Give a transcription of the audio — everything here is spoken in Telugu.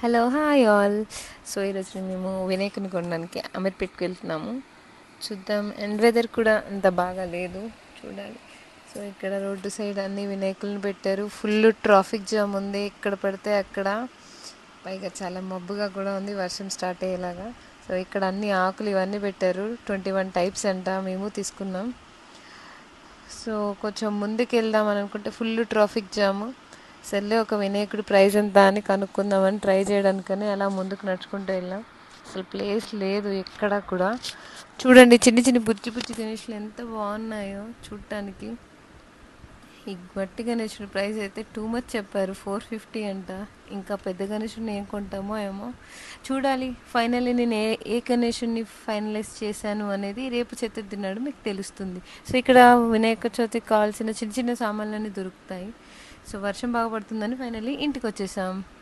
Hello hi all. సో ఈరోజు మేము వినాయకుని కొనడానికి అమీర్పేట్కి వెళ్తున్నాము. చూద్దాం. అండ్ వెదర్ కూడా అంత బాగా లేదు, చూడాలి. సో ఇక్కడ రోడ్డు సైడ్ అన్ని వినాయకులను పెట్టారు. ఫుల్ ట్రాఫిక్ జామ్ ఉంది, ఎక్కడ పడితే అక్కడ. పైగా చాలా మబ్బుగా కూడా ఉంది, వర్షం స్టార్ట్ అయ్యేలాగా. సో ఇక్కడ అన్ని ఆకులు ఇవన్నీ పెట్టారు. 21 టైప్స్ అంట, మేము తీసుకున్నాం. సో కొంచెం ముందుకు వెళ్దాం అని అనుకుంటే ఫుల్ ట్రాఫిక్ జామ్. సర్లే, ఒక వినాయకుడి ప్రైస్ ఎంత అని కనుక్కుందామని ట్రై చేయడానికని అలా ముందుకు నడుచుకుంటూ వెళ్ళాం. అసలు ప్లేస్ లేదు ఎక్కడా కూడా. చూడండి, చిన్న చిన్న బుజ్జి బుజ్జి గణేషులు ఎంత బాగున్నాయో చూడటానికి. ఈ మట్టి గణేషుడి ప్రైస్ అయితే టూ మచ్ చెప్పారు, 450 అంట. ఇంకా పెద్ద గణేషుడిని ఏం కొంటామో ఏమో, చూడాలి. ఫైనల్లీ నేను ఏ గణేషుడిని ఫైనలైజ్ చేశాను అనేది రేపు చతుర్థి నాడు మీకు తెలుస్తుంది. సో ఇక్కడ వినాయక చవితికి కావాల్సిన చిన్న చిన్న సామాన్లన్నీ దొరుకుతాయి. సో వర్షం బాగా పడుతుందని ఫైనల్లీ ఇంటికి వచ్చేసాం.